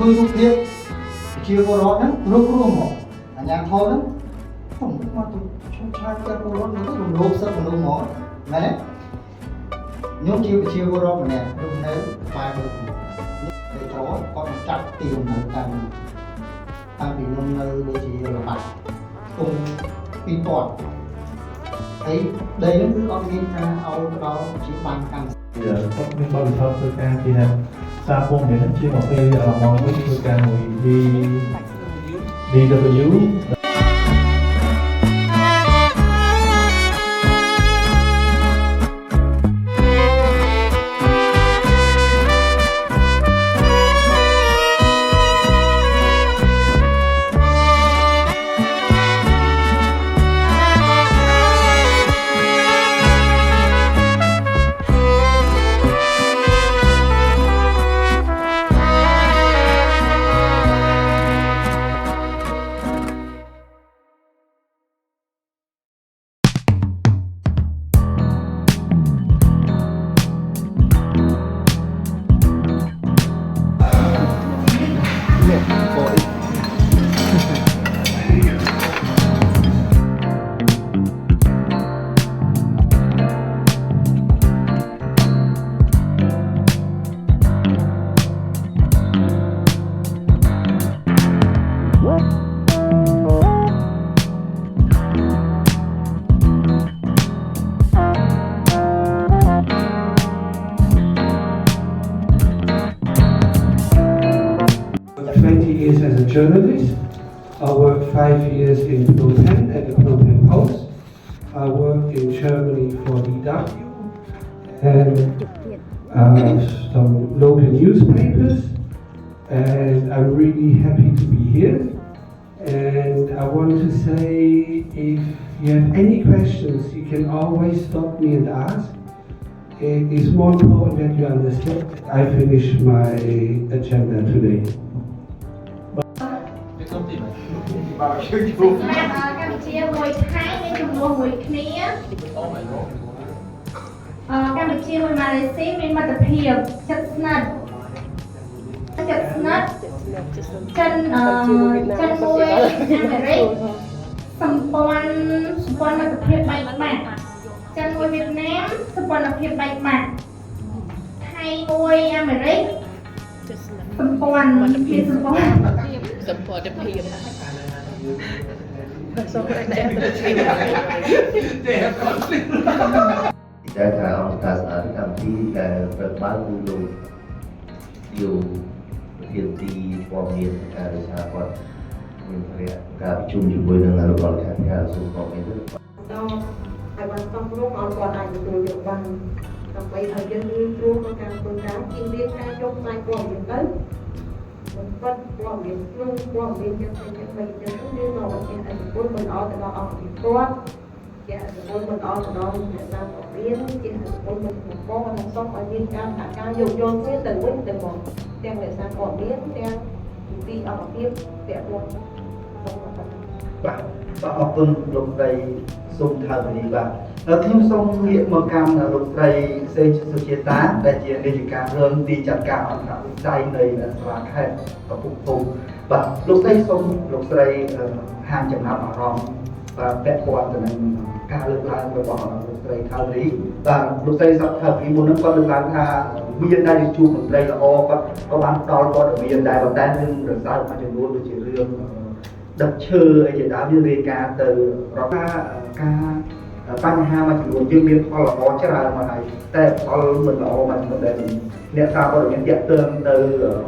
nuôi rút thiệt chia vào đó nhá rút rút một nhà thôn đó không mà tôi trai cái cô đó nó dùng lốp sắt và lốp mỏ này nhốt chia vào đó mà nè lúc đấy vài được để chó con chặt tiền là tăng bị nông nơi đôi chỉ là mặt cùng pin toàn thấy đây nó cứ con pin ra ao đó chỉ bằng cam giờ có những bao nhiêu thời gian thì là xa phong để nó chia một cái mong với thời gian đi DW. Years as a journalist. I worked 5 years in Phnom Penh at the Phnom Penh Post. I worked in Germany for DW and some local newspapers. And I'm really happy to be here. And I want to say, if you have any questions, you can always stop me and ask. It is more important that you understand. I finished my agenda today. Campuchia មួយខែមានចំនួនមួយគ្នាកម្ពុជាមួយម៉ាឡេស៊ីមានមិត្តភាពជិតស្និទ្ធចិនមួយអាមេរិកសម្ព័ន្ធមិត្តភាពបែកបាក់ចិនមួយវៀតណាមសម្ព័ន្ធភាពបែកបាក់ថៃមួយអាមេរិកសម្ព័ន្ធភាពแต่ถ้าองค์การสถานที่ทำที่แต่ประบ้านดูอยู่เรียนตีความเรียนการศึกษาก่อนมีเรียนการประชุมอยู่บนนั้นเราบอกแค่ที่เราสู่ความเรียนด้วยต้องไปวันต้องรู้ก่อนก่อนอายุตัวอยู่วันต้องไปเอาเรื่องนี้รู้การคนการกินเรียนการยกใจความเรียนนั้นมันก็ความเรียนรู้ความเรียนจะเป็นยังไงจะต้องเรียนรู้ว่าเนี่ยอันนี้คนมันเอาแต่เราเอาที่ตัวเนี่ยอันนี้คนมันเอาแต่เราเนี่ยเราเรียนเนี่ยอันนี้คนมันก็มันต้องเอาเรียนการหาการโยนโยนเสียแต่วิ่งแต่บอกแต่เนี่ยสร้างความเรียนแต่ตีเอาเรียนแต่รวมต้องมาทำបាទអរគុណលោកស្រីសុំថាវនីបាទខ្ញុំសូមងាកមកកាន់លោកស្រីសេងសុជាតាដែលជានាយិការឿងទីចាត់ការអន្តរវិស័យនៃសាលាខេត្តកំពង់ធំបាទលោកស្រីសូមលោកស្រីហាងចំណាប់អារម្មណ៍បាទពាក់ព័ន្ធទៅនឹងការលើកឡើងរបស់លោកស្រីថាវនីបាទលោកស្រីសថាវនីមុនហ្នឹងគាត់លើកឡើងថាមានដែរជួបមន្ត្រីល្អគាត់ក៏បានផ្ដល់ព័ត៌មានដែរប៉ុន្តែរឿងរសើបមួយចំនួនដូចជារឿងដឹកឈើអីជាដើមយើងរាយការណ៍ទៅរដ្ឋការបញ្ហាមួយចំនួនយើងមានផលល្អច្រើនមកហើយតែផលមិនល្អមួយចំនួនដែលអ្នកសារព័ត៌មានតាក់ទងទៅ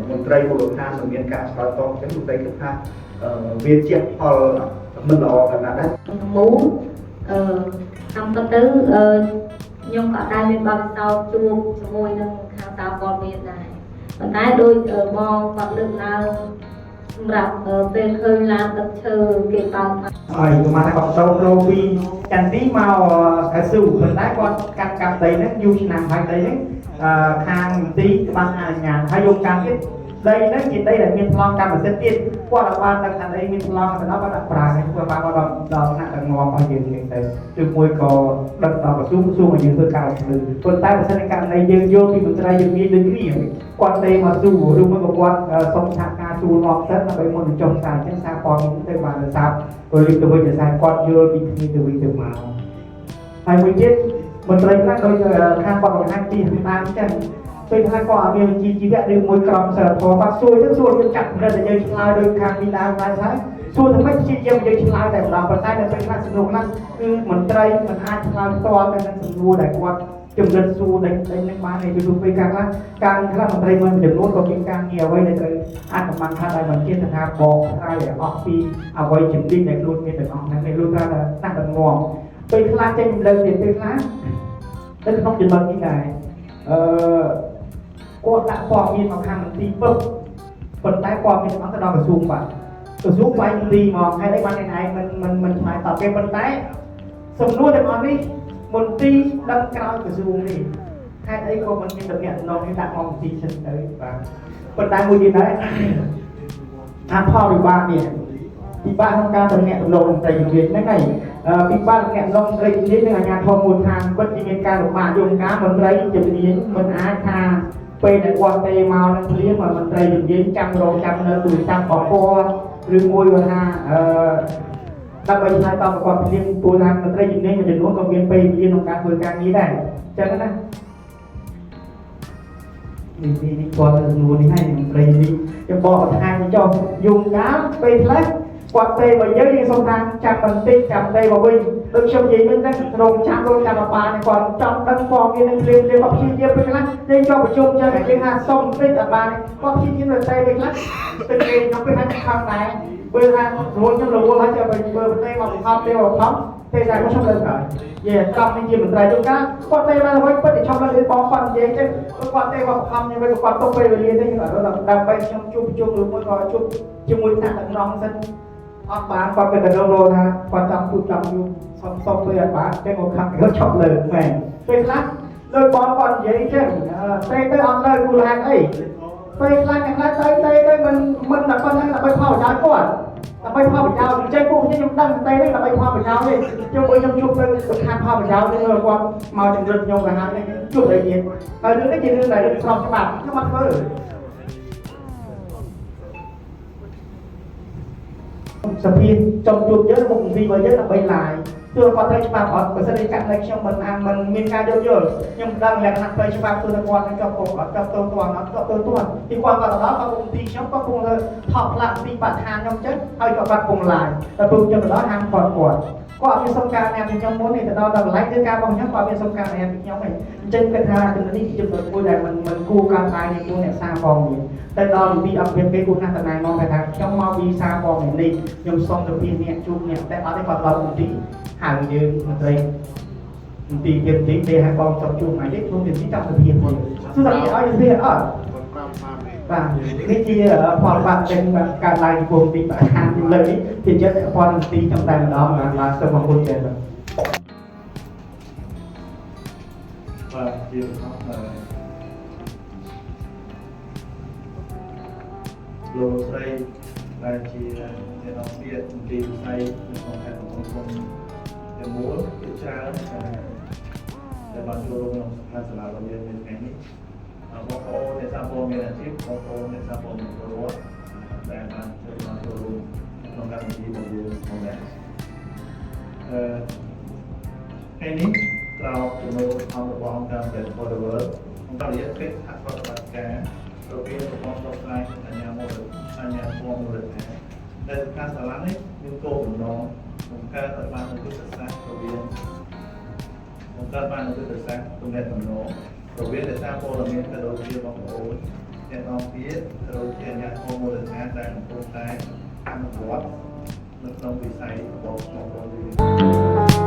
មន្ត្រីមូលដ្ឋានមិនមានការឆ្លើយតបចឹងលោកស្រីគិតថាវាជាផលមិនល្អប៉ុណ្ណាដែរមូតាមទៅខ្ញុំក៏ដែរមានបទពិសោធន៍ជួបជាមួយនឹងខាងសារព័ត៌មានដែរប៉ុន្តែដោយបងគាត់លើកឡើងសម្រាប់ពេលឃើញឡានដឹកឈើគេបើកហើយមកថាគាត់ចូលរោពីចន្ទទីមកកៅស៊ូប៉ុន្តែគាត់កាត់ដីហ្នឹងយូរឆ្នាំហើយដីហ្នឹងខាងមន្ទីរបានអនុញ្ញាតហើយយកកម្មទៀតដីហ្នឹងជាដីដែលមានប្លង់កម្មសិទ្ធិទៀត គាត់បានដឹងថាអីមានឆ្លងទៅដល់គាត់ប្រើឲ្យធ្វើបានដល់ថ្នាក់ងំឲ្យយើងនេះទៅឬមួយក៏ដឹកដល់ក្រសួងឲ្យយើងធ្វើការជំនឿប៉ុន្តែបើសិនជាករណីយើងយកពីមន្ត្រីជំនាញដូចគ្នាគាត់ទេមកស៊ូឬមួយក៏គាត់សុំសហការជួលមកសិនដើម្បីមុននឹងចុះសារអញ្ចឹងសារព័ត៌មានទៅបានសារពលិកទៅវិញទៅសារគាត់យល់ពីគ្នាទៅវិញទៅមកហើយមួយទៀតមន្ត្រីខ្លះដូចខាងគាត់បង្ហាញពីតាមអញ្ចឹងពេលថាគាត់អត់មានជីវៈឬមួយក្រមសីលធម៌បាទសួរយើងចាក់ប្រតិយើងឆ្លើយដោយខាងពីដើមដែរហើយសួរថាម៉េចជាយើងឆ្លើយតែម្ដងប៉ុន្តែនៅពេលខ្លះសំណួរខ្លះគឺមន្ត្រីមិនអាចឆ្លើយផ្ទាល់ទៅនឹងសំណួរដែលគាត់ចំណិតសួរដែលនឹងបានឯពីពេលខ្លះការខ្លះមន្ត្រីមួយចំនួនក៏មានការងារអ្វីដែលត្រូវអាចប្រមាណថាដែលមិនជាថាបកស្រាយឲ្យអស់ពីអ្វីជំនាញដែលខ្លួនមានទាំងអស់ហ្នឹងឯងលោកថាតាំងតែងំពេលខ្លះចេញលើទៀតពេលខ្លះនៅក្នុងចំណុចនេះដែរគាត់ដាក់ព័ត៌មានមកខាងមន្ទីរពឹបប៉ុន្តែព័ត៌មានអត់ទៅដល់ក្រសួងបាទក្រសួងវាយមន្ទីរមកហើយឯងបានឯងមិនឆ្លើយតបទេប៉ុន្តែសំណួរទាំងអស់នេះមន្ទីរដឹងក្រោយក្រសួងនេះហេតុអីក៏មិនមានតំណែងនោះនេះដាក់មកមន្ទីរសិនទៅបាទប៉ុន្តែមួយទៀតដែរអាផលវិបាកនេះពិបាកក្នុងការតំណែងតំណងមន្ត្រីជំនាញហ្នឹងហើយពិបាកតំណែងតំណងមន្ត្រីជំនាញនឹងអាជ្ញាធរមូលដ្ឋានគាត់ជាមានការលំបាកយល់ការមន្ត្រីជំនាញមិនអាចថាពេលដែលគាត់ទេមកនឹងព្រាមមន្ត្រីជំនាញចាំរងចាំនៅទូរស័ព្ទបពរឬមួយគាត់ថាដើម្បីឆ្លើយតបគាត់ព្រាមពូថាមន្ត្រីជំនាញមួយចំនួនក៏មានពេលវេលាក្នុងការធ្វើការងារដែរអញ្ចឹងណានេះគាត់ទៅនួននេះឲ្យមន្ត្រីនេះខ្ញុំបកអត់ថាចុះយងកាលពេលខ្លះគាត់ទេមកយើងសុំថាចាំបន្តិចចាំទេមកវិញដូចខ្ញុំនិយាយមិញហ្នឹងក្នុងចាំលោកចាំបាគាត់ចង់ដឹងព័ត៌មាននឹងព្រាមគាត់ព្យាយាមពេលខ្លះយើងចូលប្រជុំចឹងគេថាសុំបន្តិចអត់បានគាត់ព្យាយាមទៅពេលខ្លះទៅគេខ្ញុំពេលថាខំដែរពេលថារួចខ្ញុំរវល់ហើយចាំទៅមើលប្រទេសមកខំទេមកខំទេតែខ្ញុំទៅក្រោយយេកំនេះជាមន្ត្រីយល់ការគាត់ទេមកវិញពិតតែខ្ញុំលើបងគាត់និយាយចឹងគាត់ទេមកខំខ្ញុំវិញគាត់ទុកពេលវេលាទេខ្ញុំអត់ដើម្បីខ្ញុំជួបជុំឬមួយក៏ជួបជាមួយថ្នាក់ដឹកនាំសិនអត់បានគាត់ទៅដល់លោថាគាត់ចង់ជួបចង់យូរសុំទៅអត់បានតែគាត់ខាត់គាត់ឈប់លើមែនពេលខ្លះលើបងគាត់និយាយចឹងទៅអត់លើគូលហេតុអីពេលខ្លះទៅមិនតែប៉ុណ្្នឹងដើម្បីផលប្រយោជន៍គាត់ដើម្បីផលប្រយោជន៍អញ្ចឹងពួកខ្ញុំដឹងតែនេះដើម្បីផលប្រយោជន៍ទេខ្ញុំជួបទៅខាងផលប្រយោជន៍នេះគាត់មកជំរុញខ្ញុំទៅហើយជួបអីទៀតហើយរឿងនេះជារឿងដែលស្របច្បាប់ខ្ញុំអត់ធ្វើសភាចង់ជួបយើងមុខមន្ត្រីរបស់យើងដើម្បីឡាយទោះគាត់ត្រូវច្បាប់អត់បើសិនជាកាត់តែខ្ញុំមិនមានការយល់ខ្ញុំដឹងលក្ខណៈផ្លូវច្បាប់ទោះតែគាត់នឹងជាប់គុកអត់ជាប់ទោសទាន់អត់ជាប់ទោសទាន់ទីគាត់ដល់គាត់មុខមន្ត្រីខ្ញុំក៏គង់ទៅថប់ផ្លាកពីបរិស្ថានខ្ញុំចឹងហើយក៏បាត់ពងឡាយតែពេលខ្ញុំដល់ហាមគាត់មានសុំការណែពីខ្ញុំមុននេះទៅដល់កន្លែងធ្វើការរបស់ខ្ញុំគាត់មានសុំការណែពីខ្ញុំហ្នឹងអញ្ចឹងគាត់ថាចំណុចនេះជាចំណុចមួយដែលមិនគួរការតាមនៃគួរអ្នកសារផងនេះទៅដល់វិធីអភិបាលគេគួរណាស់តំណែងមកថាខ្ញុំមកពីសារផងនេះខ្ញុំសុំទៅពីអ្នកជួបអ្នកតែអត់ទេគាត់ដល់មន្ទីរហៅយើងមន្ត្រីមន្ទីរគេទេឲ្យបងចង់ជួបថ្ងៃនេះខ្ញុំមានទីតាមសភាផងគឺតែឲ្យសភាអត់បាទនេះជាផលបាក់ទាំងការឡើងពីពលទីបរិស្ថានទីលើនេះជាចិត្តផលមន្ទីរចំតែម្ដងបាទសូមអរគុណចា៎បាទជាលោកស្រីដែលជាអ្នកនាំពាក្យមន្ទីរវិស័យក្នុងខេត្តកំពង់ធំទាំងមូលជាច្រើនដែលបានចូលរួមក្នុងសភាសាលារបស់យើងនៅថ្ងៃនេះបងប្អូនអ្នកសារព័ត៌មានអាជីពបងប្អូនអ្នកសារព័ត៌មានពលរដ្ឋដែលបានចូលរួមក្នុងកម្មវិធីរបស់យើងផងដែរថ្ងៃនេះក្រោយជាមួយអង្គរបស់អង្គការ Best for the World ក្នុងរយៈពេលអភិវឌ្ឍការរវាងរបស់លោកស្រីអញ្ញាមរតអញ្ញាធម៌មរតដែលការសាលានេះមានគោលបំណងបង្កើតឲ្យបាននូវយុទ្ធសាស្ត្ររវាងបង្កើតបាននូវយុទ្ធសាស្ត្រទំនាក់ទំនងរវាងអ្នកសារព័ត៌មានក៏ដូចជាបងប្អូនអ្នកនាំពាក្យក៏ដូចជាអាជ្ញាធរមូលដ្ឋានដែលកំពុងតែអនុវត្តនៅក្នុងវិស័យរបស់បងប្អូន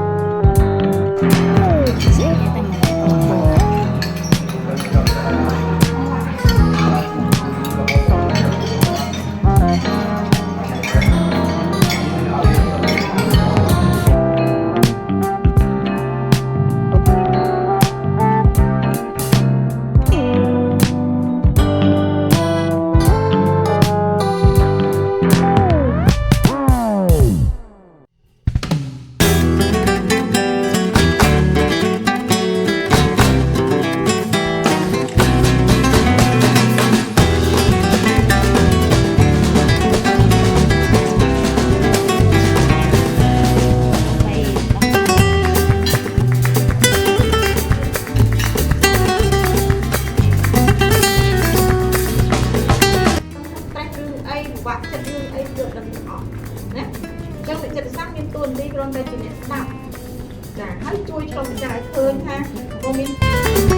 ថ